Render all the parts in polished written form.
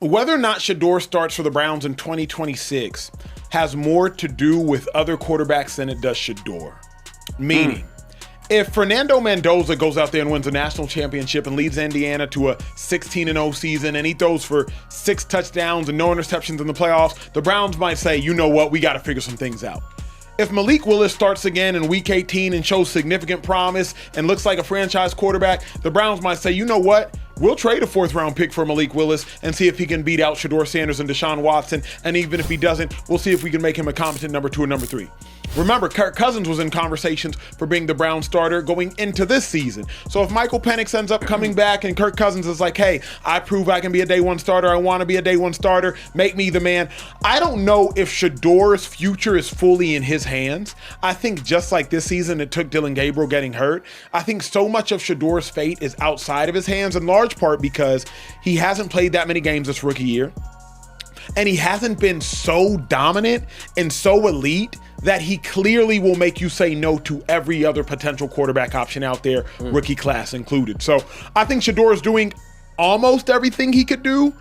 Whether or not Shedeur starts for the Browns in 2026 has more to do with other quarterbacks than it does Shedeur. Meaning, if Fernando Mendoza goes out there and wins a national championship and leads Indiana to a 16-0 season and he throws for 6 touchdowns and no interceptions in the playoffs, the Browns might say, you know what, we got to figure some things out. If Malik Willis starts again in week 18 and shows significant promise and looks like a franchise quarterback, the Browns might say, you know what? We'll trade a 4th-round pick for Malik Willis and see if he can beat out Shedeur Sanders and Deshaun Watson. And even if he doesn't, we'll see if we can make him a competent number 2 or number 3. Remember, Kirk Cousins was in conversations for being the Browns starter going into this season. So if Michael Penix ends up coming back and Kirk Cousins is like, hey, I prove I can be a day 1 starter. I want to be a day 1 starter. Make me the man. I don't know if Shadeur's future is fully in his hands. I think just like this season, it took Dylan Gabriel getting hurt. I think so much of Shadeur's fate is outside of his hands, in large part because he hasn't played that many games this rookie year. And he hasn't been so dominant and so elite that he clearly will make you say no to every other potential quarterback option out there, rookie class included. So I think Shedeur is doing almost everything he could do,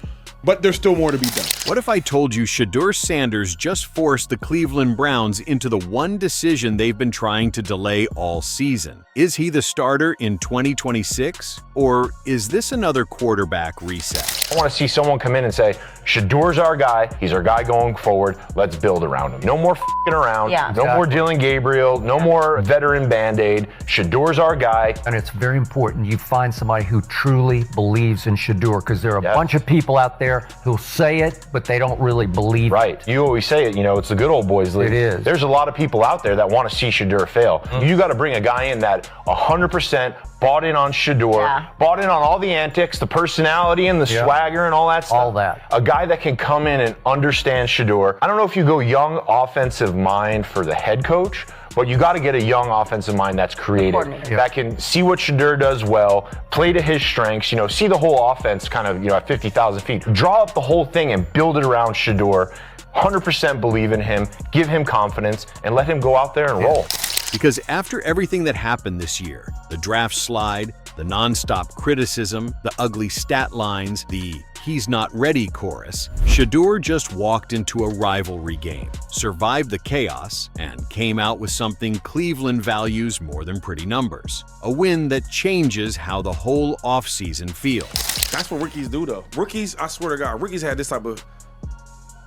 but there's still more to be done. What if I told you Shedeur Sanders just forced the Cleveland Browns into the one decision they've been trying to delay all season? Is he the starter in 2026? Or is this another quarterback reset? I want to see someone come in and say, Shadeur's our guy. He's our guy going forward. Let's build around him. No more f***ing around. No more Dylan Gabriel. No more veteran Band-Aid. Shadeur's our guy. And it's very important you find somebody who truly believes in Shadeur, because there are a bunch of people out there who'll say it, but they don't really believe it. You always say it, it's the good old boys league. It is. There's a lot of people out there that want to see Shadeur fail. You got to bring a guy in that 100% bought in on Shadeur, bought in on all the antics, the personality and the swagger and all that stuff. All that. A guy that can come in and understand Shadeur. I don't know if you go young offensive mind for the head coach, but you got to get a young offensive mind that's creative, that can see what Shadeur does well, play to his strengths, see the whole offense kind of, at 50,000 feet. Draw up the whole thing and build it around Shadeur. 100% believe in him, give him confidence, and let him go out there and roll. Because after everything that happened this year, the draft slide, the nonstop criticism, the ugly stat lines, the "he's not ready" chorus, Shadeur just walked into a rivalry game, survived the chaos, and came out with something Cleveland values more than pretty numbers. A win that changes how the whole offseason feels. That's what rookies do, though. Rookies, I swear to God, rookies had this type of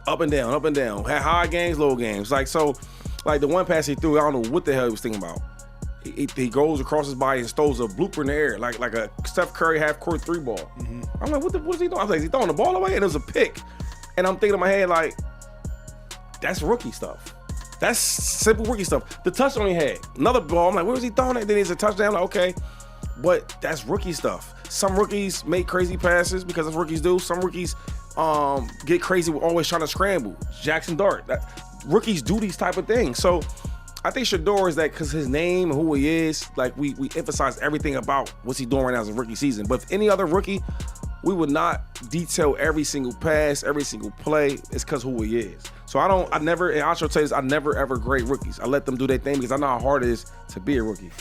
up and down, had high games, low games. Like the one pass he threw, I don't know what the hell he was thinking about. He goes across his body and stows a blooper in the air, like a Steph Curry half-court 3 ball. I'm like, what is he doing? I was like, is he throwing the ball away? And it was a pick. And I'm thinking in my head, like, that's rookie stuff. That's simple rookie stuff. The touchdown he had, another ball. I'm like, where was he throwing it? Then he's a touchdown. I'm like, okay, but that's rookie stuff. Some rookies make crazy passes because that's what rookies do. Some rookies get crazy with always trying to scramble. Jackson Dart. Rookies do these type of things. So I think Shadeur is that because his name and who he is, like we emphasize everything about what's he doing right now as a rookie season. But if any other rookie, we would not detail every single pass, every single play. It's because who he is. So I never, and I'll tell you this, I never ever grade rookies. I let them do their thing because I know how hard it is to be a rookie.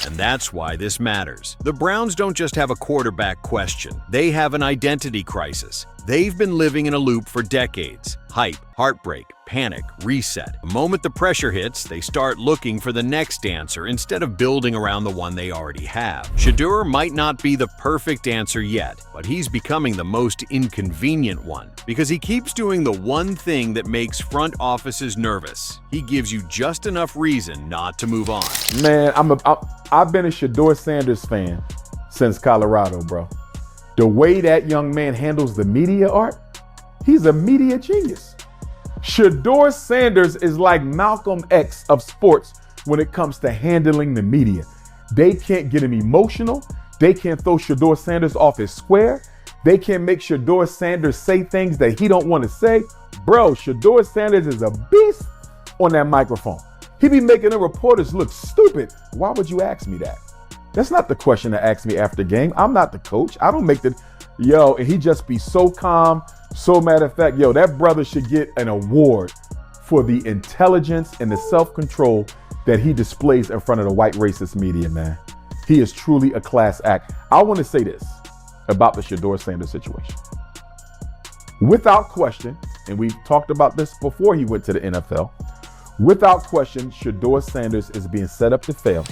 And that's why this matters. The Browns don't just have a quarterback question. They have an identity crisis. They've been living in a loop for decades. Hype, heartbreak, panic, reset. The moment the pressure hits, they start looking for the next answer instead of building around the one they already have. Shadeur might not be the perfect answer yet, but he's becoming the most inconvenient one because he keeps doing the one thing that makes front offices nervous. He gives you just enough reason not to move on. Man, I've been a Shedeur Sanders fan since Colorado, bro. The way that young man handles the media art, he's a media genius. Shedeur Sanders is like Malcolm X of sports when it comes to handling the media. They can't get him emotional. They can't throw Shedeur Sanders off his square. They can't make Shedeur Sanders say things that he don't want to say. Bro, Shedeur Sanders is a beast on that microphone. He be making the reporters look stupid. Why would you ask me that? That's not the question to ask me after game. I'm not the coach. I don't make the, and he just be so calm, so matter of fact, that brother should get an award for the intelligence and the self-control that he displays in front of the white racist media, man. He is truly a class act. I want to say this about the Shedeur Sanders situation. Without question, and we've talked about this before he went to the NFL, without question, Shedeur Sanders is being set up to fail.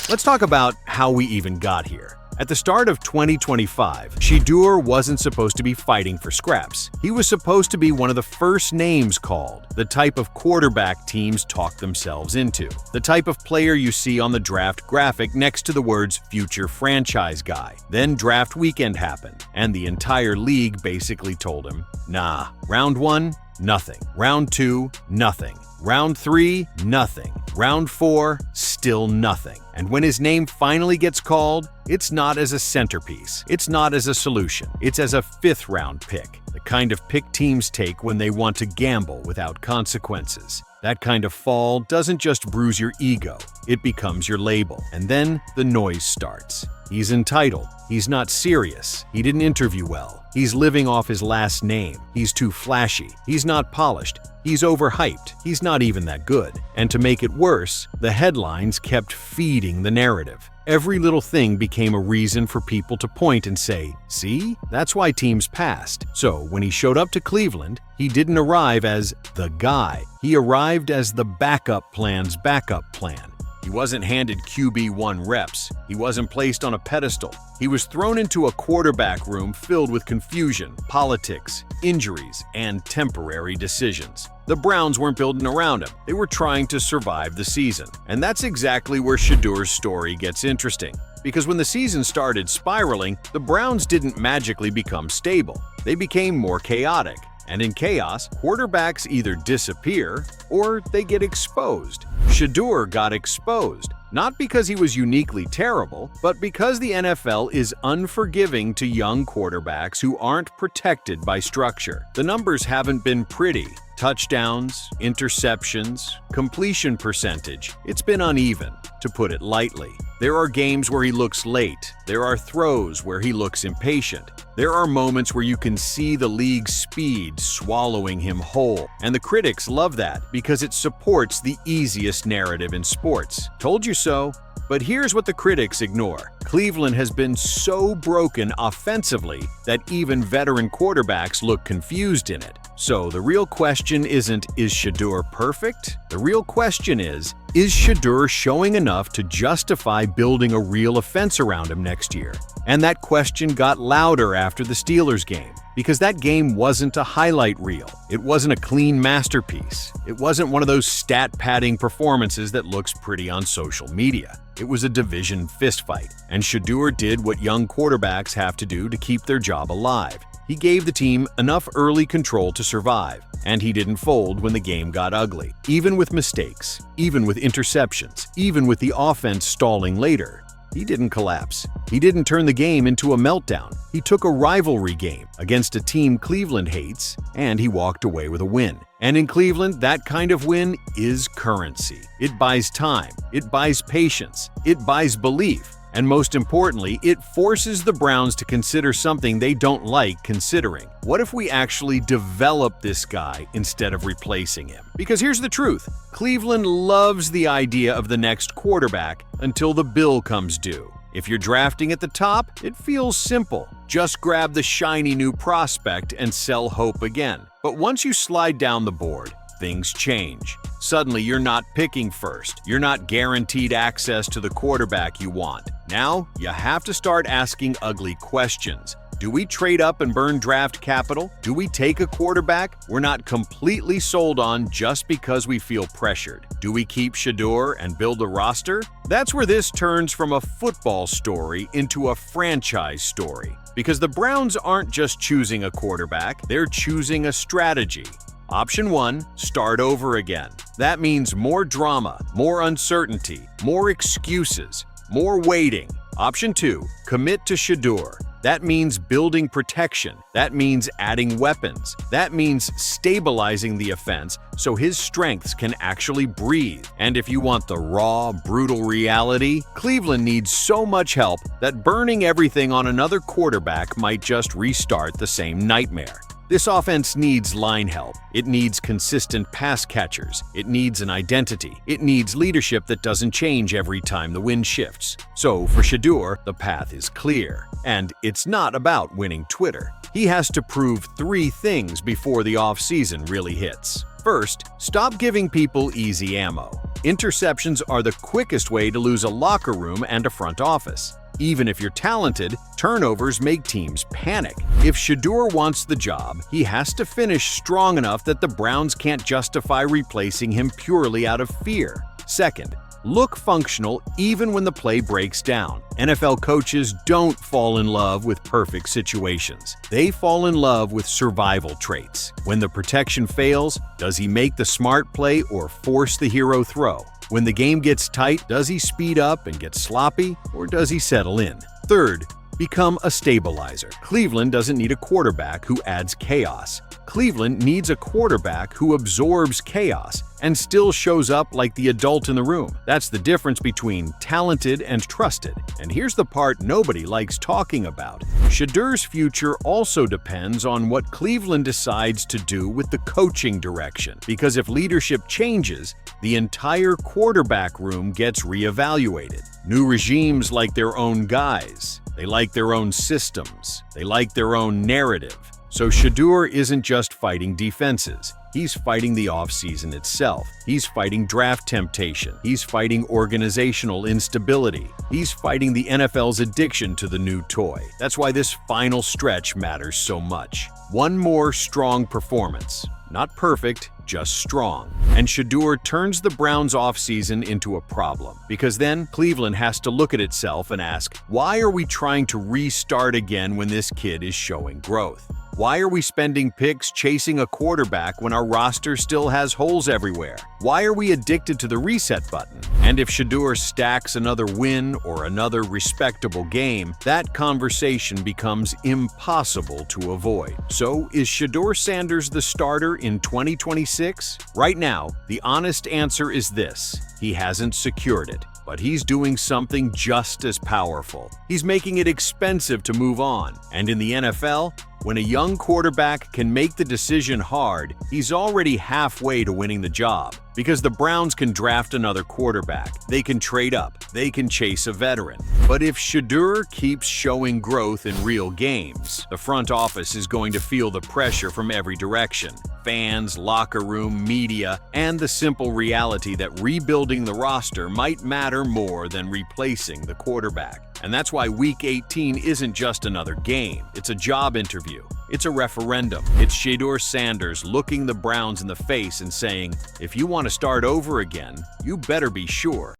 Let's talk about how we even got here. At the start of 2025, Shaduer wasn't supposed to be fighting for scraps. He was supposed to be one of the first names called, the type of quarterback teams talk themselves into, the type of player you see on the draft graphic next to the words future franchise guy. Then draft weekend happened, and the entire league basically told him, nah. Round 1, nothing. Round 2, nothing. Round 3, nothing. Round 4, still nothing. And when his name finally gets called, it's not as a centerpiece. It's not as a solution. It's as a 5th round pick, the kind of pick teams take when they want to gamble without consequences. That kind of fall doesn't just bruise your ego, it becomes your label. And then the noise starts. He's entitled. He's not serious. He didn't interview well. He's living off his last name. He's too flashy. He's not polished. He's overhyped. He's not even that good. And to make it worse, the headlines kept feeding the narrative. Every little thing became a reason for people to point and say, see, that's why teams passed. So when he showed up to Cleveland, he didn't arrive as the guy. He arrived as the backup plan's backup plan. He wasn't handed QB1 reps. He wasn't placed on a pedestal. He was thrown into a quarterback room filled with confusion, politics, injuries, and temporary decisions. The Browns weren't building around him. They were trying to survive the season. And that's exactly where Shadeur's story gets interesting. Because when the season started spiraling, the Browns didn't magically become stable. They became more chaotic. And in chaos, quarterbacks either disappear or they get exposed. Shaduer got exposed, not because he was uniquely terrible, but because the NFL is unforgiving to young quarterbacks who aren't protected by structure. The numbers haven't been pretty. Touchdowns, interceptions, completion percentage. It's been uneven, to put it lightly. There are games where he looks late. There are throws where he looks impatient. There are moments where you can see the league's speed swallowing him whole. And the critics love that because it supports the easiest narrative in sports. Told you so. But here's what the critics ignore. Cleveland has been so broken offensively that even veteran quarterbacks look confused in it. So the real question isn't, is Shaduer perfect? The real question is Shaduer showing enough to justify building a real offense around him next year? And that question got louder after the Steelers game, because that game wasn't a highlight reel. It wasn't a clean masterpiece. It wasn't one of those stat-padding performances that looks pretty on social media. It was a division fistfight, and Shaduer did what young quarterbacks have to do to keep their job alive. He gave the team enough early control to survive, and he didn't fold when the game got ugly. Even with mistakes, even with interceptions, even with the offense stalling later, he didn't collapse. He didn't turn the game into a meltdown. He took a rivalry game against a team Cleveland hates, and he walked away with a win. And in Cleveland, that kind of win is currency. It buys time, it buys patience, it buys belief. And most importantly, it forces the Browns to consider something they don't like considering. What if we actually develop this guy instead of replacing him? Because here's the truth. Cleveland loves the idea of the next quarterback until the bill comes due. If you're drafting at the top, it feels simple. Just grab the shiny new prospect and sell hope again. But once you slide down the board, things change. Suddenly, you're not picking first. You're not guaranteed access to the quarterback you want. Now, you have to start asking ugly questions. Do we trade up and burn draft capital? Do we take a quarterback we're not completely sold on just because we feel pressured? Do we keep Shaduer and build a roster? That's where this turns from a football story into a franchise story. Because the Browns aren't just choosing a quarterback, they're choosing a strategy. Option 1, start over again. That means more drama, more uncertainty, more excuses, more waiting. Option 2, commit to Shaduer. That means building protection. That means adding weapons. That means stabilizing the offense so his strengths can actually breathe. And if you want the raw, brutal reality, Cleveland needs so much help that burning everything on another quarterback might just restart the same nightmare. This offense needs line help. It needs consistent pass catchers. It needs an identity. It needs leadership that doesn't change every time the wind shifts. So for Shaduer, the path is clear. And it's not about winning Twitter. He has to prove 3 things before the offseason really hits. First, stop giving people easy ammo. Interceptions are the quickest way to lose a locker room and a front office. Even if you're talented, turnovers make teams panic. If Shaduer wants the job, he has to finish strong enough that the Browns can't justify replacing him purely out of fear. Second, look functional even when the play breaks down. NFL coaches don't fall in love with perfect situations. They fall in love with survival traits. When the protection fails, does he make the smart play or force the hero throw? When the game gets tight, does he speed up and get sloppy, or does he settle in? Third, become a stabilizer. Cleveland doesn't need a quarterback who adds chaos. Cleveland needs a quarterback who absorbs chaos and still shows up like the adult in the room. That's the difference between talented and trusted. And here's the part nobody likes talking about. Shedeur's future also depends on what Cleveland decides to do with the coaching direction. Because if leadership changes, the entire quarterback room gets reevaluated. New regimes like their own guys. They like their own systems. They like their own narrative. So Shaduer isn't just fighting defenses. He's fighting the offseason itself. He's fighting draft temptation. He's fighting organizational instability. He's fighting the NFL's addiction to the new toy. That's why this final stretch matters so much. One more strong performance. Not perfect, just strong. And Shaduer turns the Browns' offseason into a problem, because then Cleveland has to look at itself and ask, why are we trying to restart again when this kid is showing growth? Why are we spending picks chasing a quarterback when our roster still has holes everywhere? Why are we addicted to the reset button? And if Shaduer stacks another win or another respectable game, that conversation becomes impossible to avoid. So is Shedeur Sanders the starter in 2026? Right now, the honest answer is this: he hasn't secured it. But he's doing something just as powerful. He's making it expensive to move on. And in the NFL, when a young quarterback can make the decision hard, he's already halfway to winning the job. Because the Browns can draft another quarterback, they can trade up, they can chase a veteran. But if Shaduer keeps showing growth in real games, the front office is going to feel the pressure from every direction. Fans, locker room, media, and the simple reality that rebuilding the roster might matter more than replacing the quarterback. And that's why Week 18 isn't just another game. It's a job interview. It's a referendum. It's Shedeur Sanders looking the Browns in the face and saying, if you want to start over again, you better be sure.